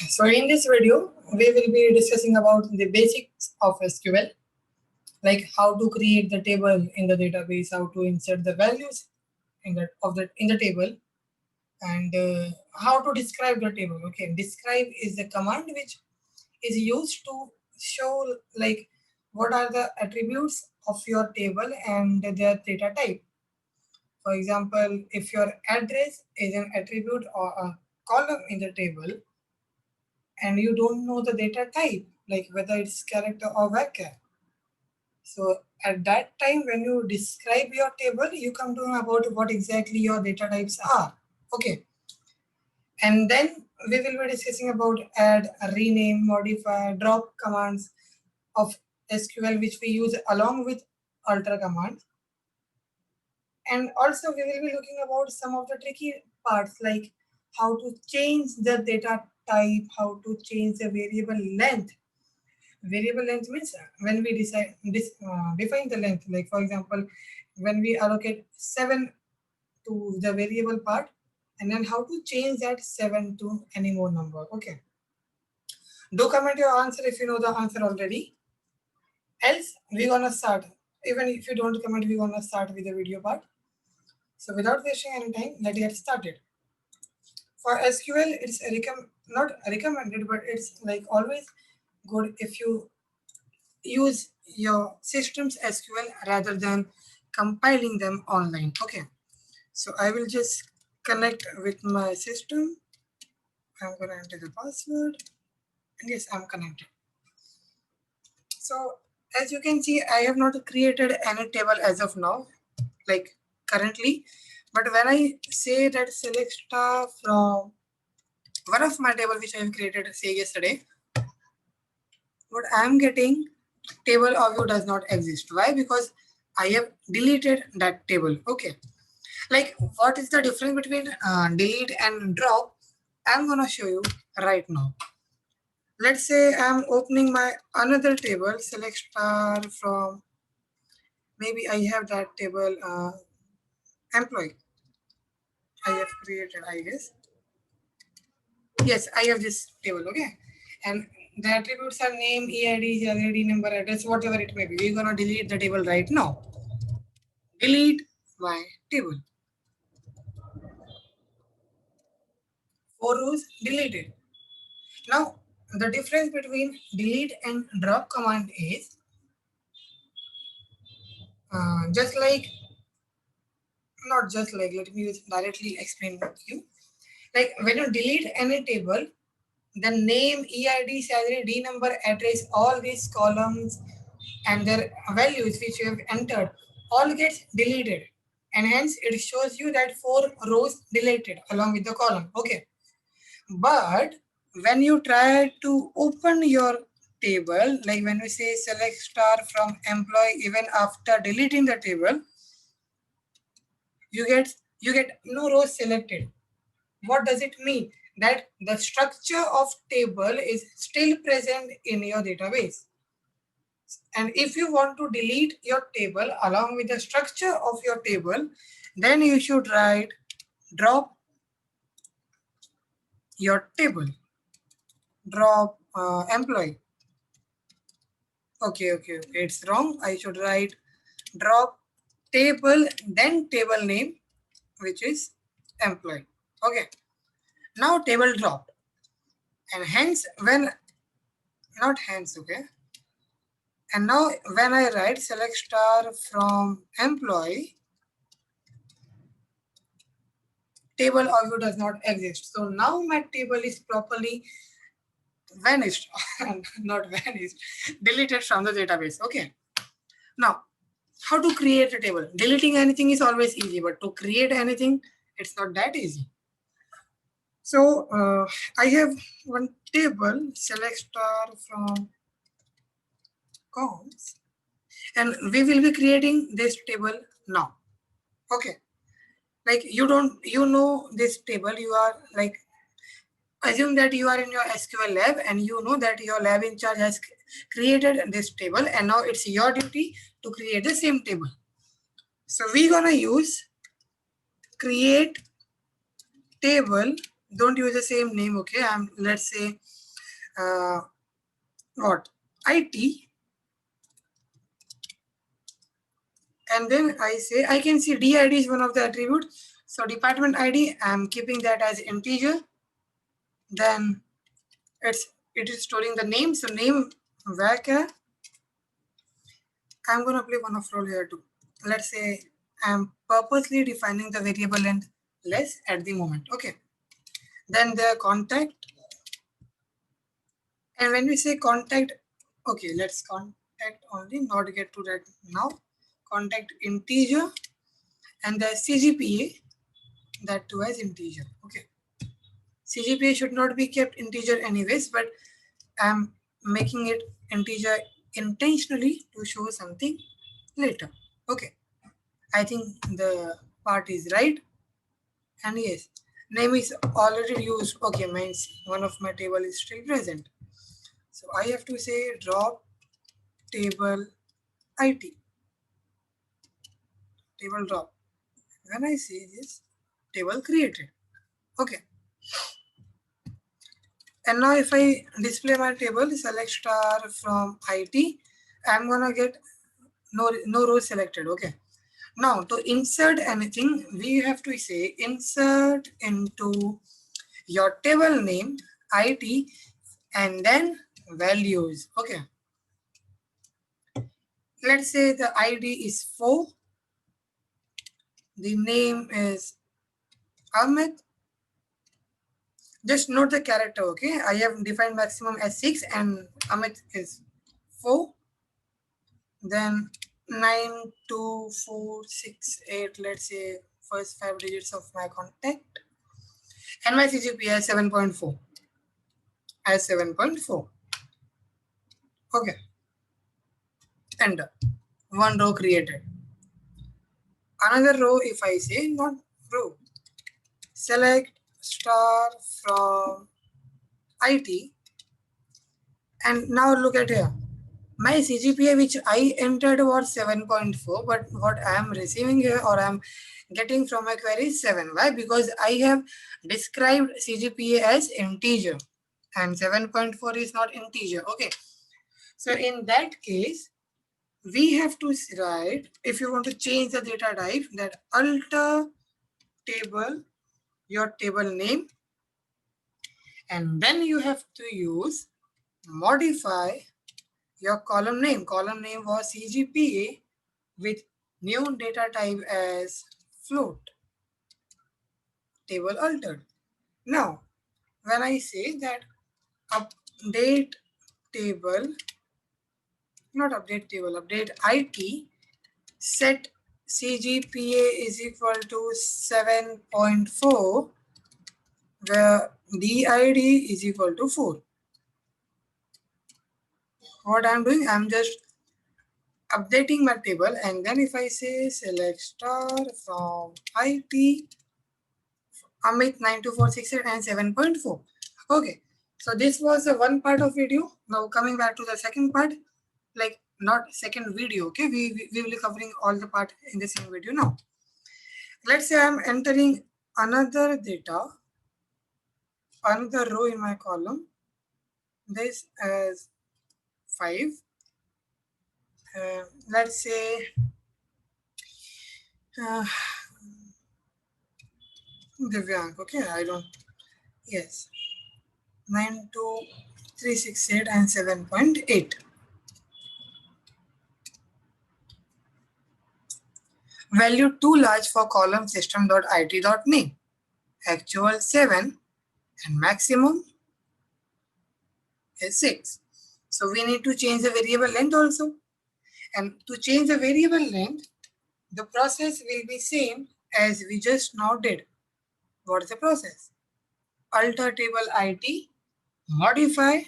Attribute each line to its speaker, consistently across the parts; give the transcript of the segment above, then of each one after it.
Speaker 1: So in this video, we will be discussing about the basics of SQL, like how to create the table in the database, how to insert the values in the table, and how to describe the table. Okay, describe is the command which is used to show like what are the attributes of your table and their data type. For example, if your address is an attribute or a column in the table, and you don't know the data type, like whether it's character or vector. So at that time, when you describe your table, you come to know about what exactly your data types are. Okay. And then we will be discussing about add, rename, modify, drop commands of SQL, which we use along with alter commands. And also we will be looking about some of the tricky parts, like how to change the data type, how to change the variable length. Variable length means when we define the length, like for example, when we allocate 7 to the variable part, and then how to change that 7 to any more number. Okay. Do comment your answer if you know the answer already. Else, we're gonna start. Even if you don't comment, we're gonna start with the video part. So without wasting any time, let's get started. For SQL, it's not recommended, but it's like always good if you use your system's SQL rather than compiling them online. Okay, so I will just connect with my system. I'm gonna enter the password, and yes, I'm connected. So as you can see, I have not created any table as of now, like currently. But when I say that select star from one of my table which I have created, say yesterday, what I am getting, table of view does not exist. Why? Because I have deleted that table. Okay. Like what is the difference between delete and drop? I'm gonna show you right now. Let's say I'm opening my another table, select star from, maybe I have that table employee. I have created, I guess. Yes, I have this table, okay? And the attributes are name, EID, salary, number, address, whatever it may be. We're gonna delete the table right now. Delete my table. 4 rows deleted. Now, the difference between delete and drop command is just like, not just like, let me directly explain to you. Like when you delete any table, the name, EID, salary, D number, address, all these columns and their values which you have entered all gets deleted, and hence it shows you that 4 rows deleted along with the column. Okay, but when you try to open your table, like when we say select star from employee, even after deleting the table, you get no rows selected. What does it mean? That the structure of table is still present in your database. And if you want to delete your table along with the structure of your table, then you should write drop your table, drop employee. Okay, it's wrong. I should write drop table, then table name, which is employee. Okay, now table dropped, and hence when, not hence, okay. And now when I write select star from employee, table of view does not exist. So now my table is properly vanished, not vanished, deleted from the database. Okay. Now, how to create a table? Deleting anything is always easy, but to create anything, it's not that easy. So I have one table, select star from coms, and we will be creating this table now. Okay, like you know this table, you are like, assume that you are in your SQL lab and you know that your lab in charge has created this table, and now it's your duty to create the same table. So we're gonna use create table don't use the same name. Okay, let's say what IT, and then I say I can see DID is one of the attributes. So department ID, I'm keeping that as integer. Then it is storing the name. So name varchar. I'm gonna play one of role here too. Let's say I'm purposely defining the variable length less at the moment. Okay. Then the contact. And when we say contact, okay, let's contact only, not get to that now. Contact integer and the CGPA, that too as integer. Okay. CGPA should not be kept integer anyways, but I'm making it integer intentionally to show something later. Okay. I think the part is right. And yes, name is already used. Okay, means one of my table is still present. So I have to say drop table IT. Table drop. When I say this, table created. Okay. And now if I display my table, select star from IT, I'm gonna get no row selected. Okay. Now to insert anything, we have to say insert into your table name IT and then values. Okay. Let's say the ID is 4. The name is Ahmed. Just note the character, okay? I have defined maximum as 6 and Amit is 4. Then 92468, let's say first 5 digits of my contact. And my CGPA is 7.4. As 7.4. Okay. Enter. One row created. Another row, if I say not row, select star from IT. And now look at here. My CGPA which I entered was 7.4, but what I am receiving here or I am getting from my query is 7. Why? Because I have described CGPA as integer and 7.4 is not integer. Okay. So in that case, we have to write, if you want to change the data type, that alter table, your table name, and then you have to use modify your column name. Column name was CGPA with new data type as float. Table altered. Now, when I say that update table, not update table, update IT, set CGPA is equal to 7.4, where DID is equal to 4. What I'm doing, I'm just updating my table, and then if I say select star from IT, Amit 92468 and 7.4. Okay, so this was the one part of video. Now coming back to the second part, like not second video. Okay, we will be covering all the part in the same video now. Let's say I'm entering another data, another row in my column. This as 5. Let's say Divyank. Okay, I don't. Yes, 92368 and 7.8. Value too large for column system.it.name. Actual 7 and maximum is 6. So we need to change the variable length also. And to change the variable length, the process will be same as we just now did. What is the process? Alter table IT, modify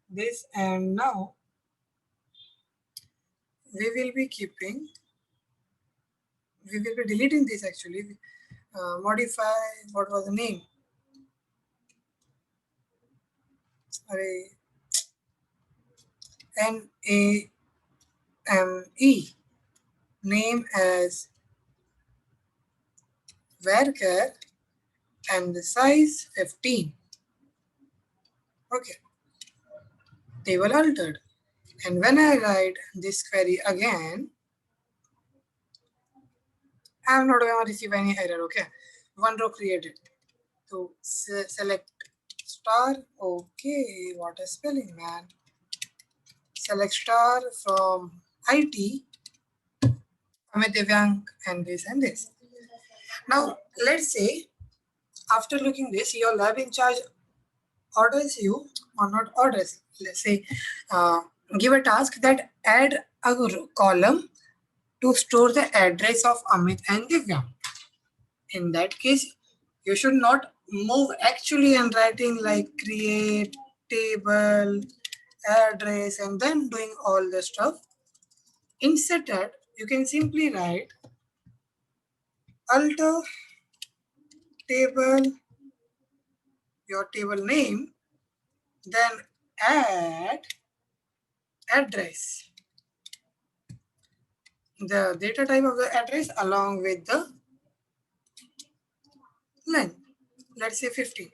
Speaker 1: this, and now we will be deleting this actually. Modify, what was the name? Array, NAME, name as varchar and the size 15. Okay, table altered. And when I write this query again, I am not going to receive any error. Okay, one row created. So select star. Okay, what a spelling, man. Select star from IT, Amit, Divyank, and this and this. Now, let's say after looking this, your lab in charge orders you, or not orders, let's say give a task that add a column to store the address of Amit and Divya. In that case, you should not move actually and writing like create table address and then doing all the stuff. Instead, you can simply write alter table, your table name, then add address, the data type of the address along with the length. Let's say 50.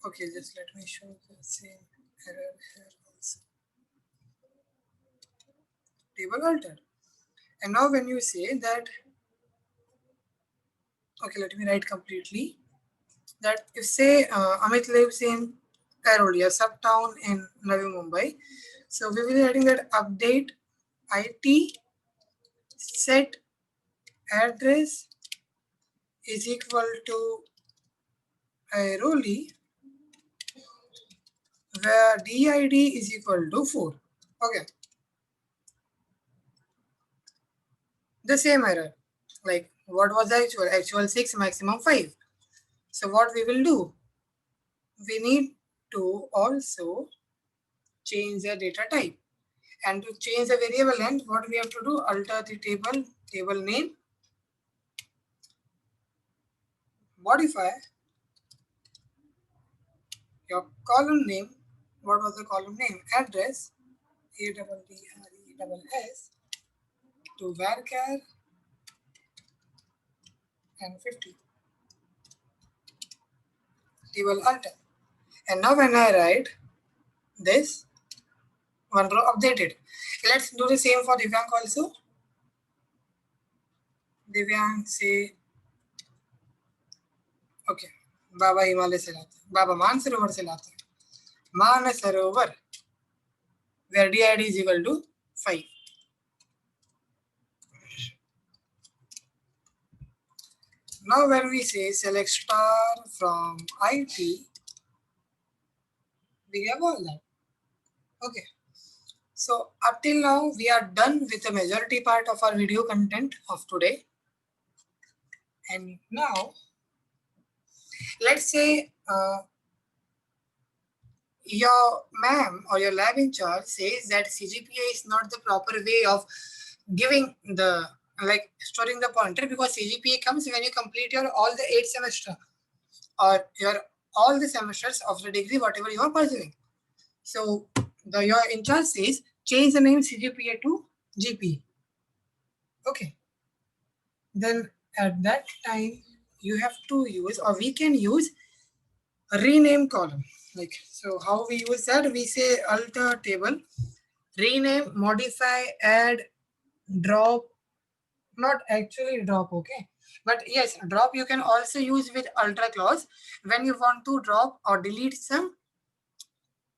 Speaker 1: Okay, just let me show the same error here also. Table altered. And now when you say that, okay, let me write completely. That if say Amit lives in Airoli, a sub-town in Navi Mumbai. So we will be writing that update IT set address is equal to Airoli, where DID is equal to 4. Okay. The same error. Like what was the actual? Actual 6, maximum 5. So what we will do? We need to also change the data type. And to change the variable length, what we have to do? Alter the table name, modify your column name. What was the column name? Address, ADDRESS, to varchar and 50. Table alter. And now when I write this, one row updated. Let's do the same for Divyank also. Divyank say, okay, Baba Himalaya se lata hai. Baba Mansarovar se lata hai. Manasarovar, where DID is equal to 5. Now when we say select star from IT, we have all that. Okay. So up till now, we are done with the majority part of our video content of today. And now, let's say your ma'am or your lab in charge says that CGPA is not the proper way of giving the, like storing the pointer, because CGPA comes when you complete your all the 8 semester or your all the semesters of the degree, whatever you are pursuing. So your in charge says change the name CGPA to GPA. Okay. Then at that time you have to use, or we can use, a rename column. Like, so how we use that? We say alter table, rename, modify, add, drop, not actually drop, okay, but yes, drop you can also use with alter clause when you want to drop or delete some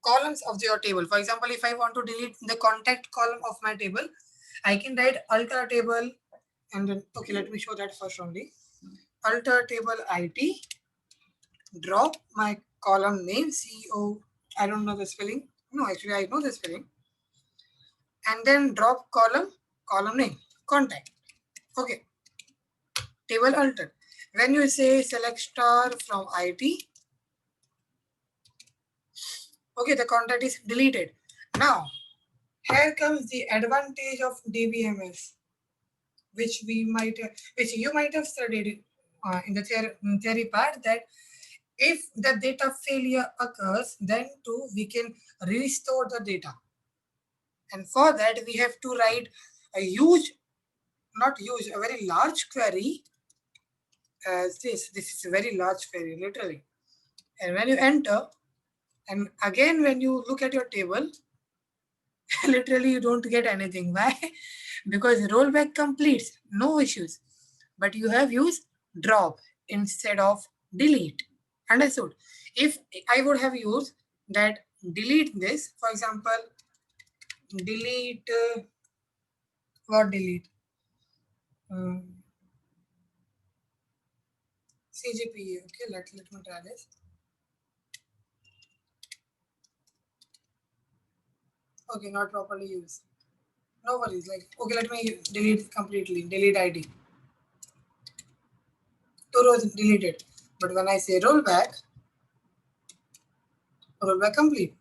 Speaker 1: columns of your table. For example, if I want to delete the contact column of my table, I can write alter table and then, okay, let me show that first only. Alter table IT, drop my column name, CO, I don't know the spelling. No, actually I know the spelling. And then drop column name, contact. Okay, table altered. When you say select star from IT, okay, the contact is deleted. Now, here comes the advantage of DBMS, which you might have studied in the theory part, that if the data failure occurs, then too we can restore the data. And for that, we have to write a huge not use a very large query as this. This is a very large query, literally. And when you enter, and again when you look at your table, literally you don't get anything. Why? Because rollback completes, no issues. But you have used drop instead of delete. Understood? If I would have used that delete this, for example, delete what delete? CGPA. Okay, let me try this. Okay, not properly used. No worries. Like, okay, let me delete completely. Delete ID. Two rows deleted. But when I say rollback complete.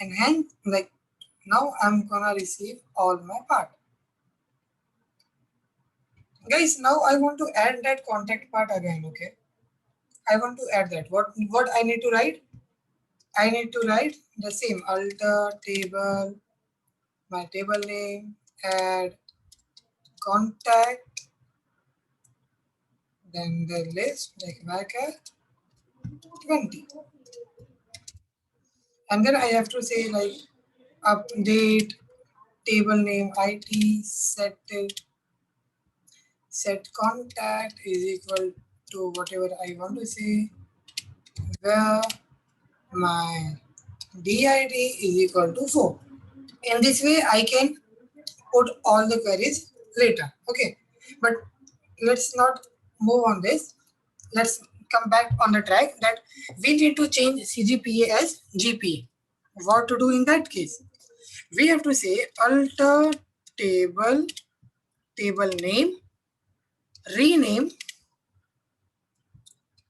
Speaker 1: And hence, like, now I'm gonna receive all my part. Guys, now I want to add that contact part again, okay? I want to add that. What I need to write? I need to write the same alter table, my table name, add contact, then the list like Vaca 20. And then I have to say like update table name IT set contact is equal to whatever I want to say, where my DID is equal to 4. In this way, I can put all the queries later. Okay, but let's not move on this. Let's come back on the track that we need to change CGPA as GPA. What to do in that case? We have to say alter table name, rename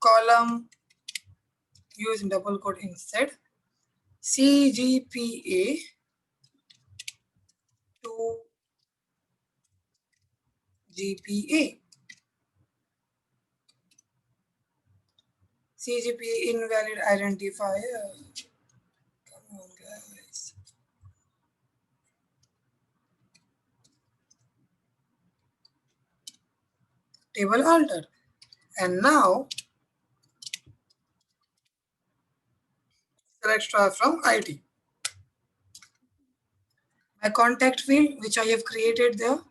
Speaker 1: column, use double quote instead, CGPA to GPA. CGPA invalid identifier. Come on, guys. Table altered. And now select star from IT. My contact field, which I have created there,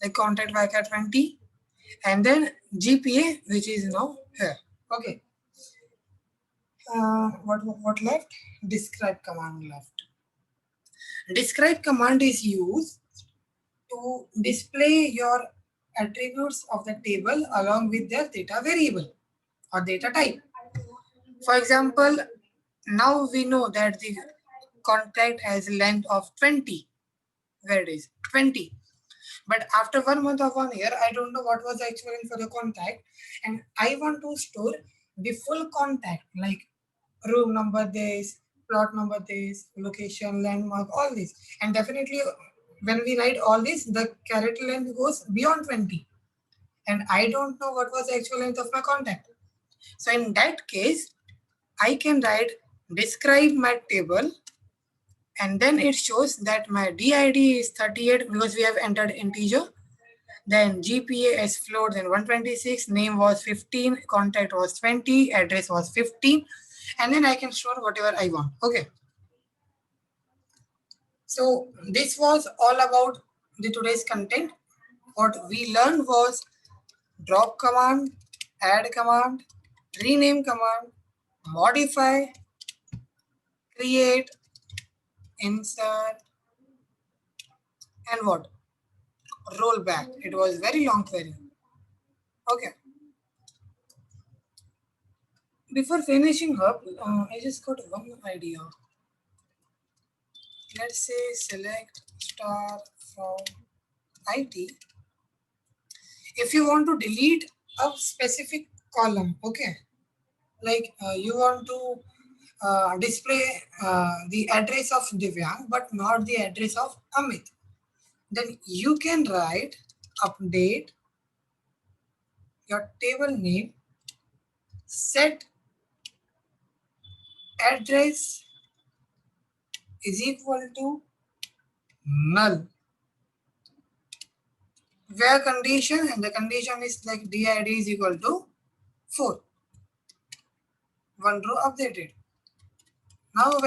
Speaker 1: like contact VICA 20, and then GPA, which is now here. Okay. What left? Describe command left. Describe command is used to display your attributes of the table along with their data variable or data type. For example, now we know that the contact has length of 20. Where it is 20. But after 1 month or 1 year, I don't know what was the actual length for the contact, and I want to store the full contact like room number this, plot number this, location, landmark, all this. And definitely when we write all this, the character length goes beyond 20. And I don't know what was the actual length of my contact. So in that case, I can write describe my table, and then it shows that my DID is 38 because we have entered integer. Then GPA is float, then 126, name was 15, contact was 20, address was 15, and then I can store whatever I want. Okay. So this was all about the today's content. What we learned was drop command, add command, rename command, modify, create, insert, and what? Roll back. It was very long query. Okay. Before finishing up, I just got one idea. Let's say select star from IT. If you want to delete a specific column, okay, like you want to display the address of Divyang but not the address of Amit, then you can write update your table name set address is equal to null. where condition, and the condition is like did is equal to 4. One row updated. Now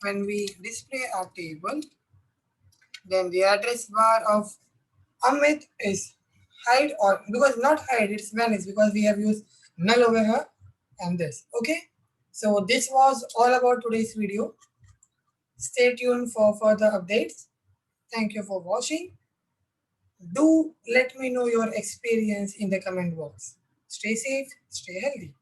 Speaker 1: when we display our table, then the address bar of Amit is hide, or because not hide, it's vanished because we have used null over here and this. Okay, so this was all about today's video. Stay tuned for further updates. Thank you for watching. Do let me know your experience in the comment box. Stay safe, stay healthy.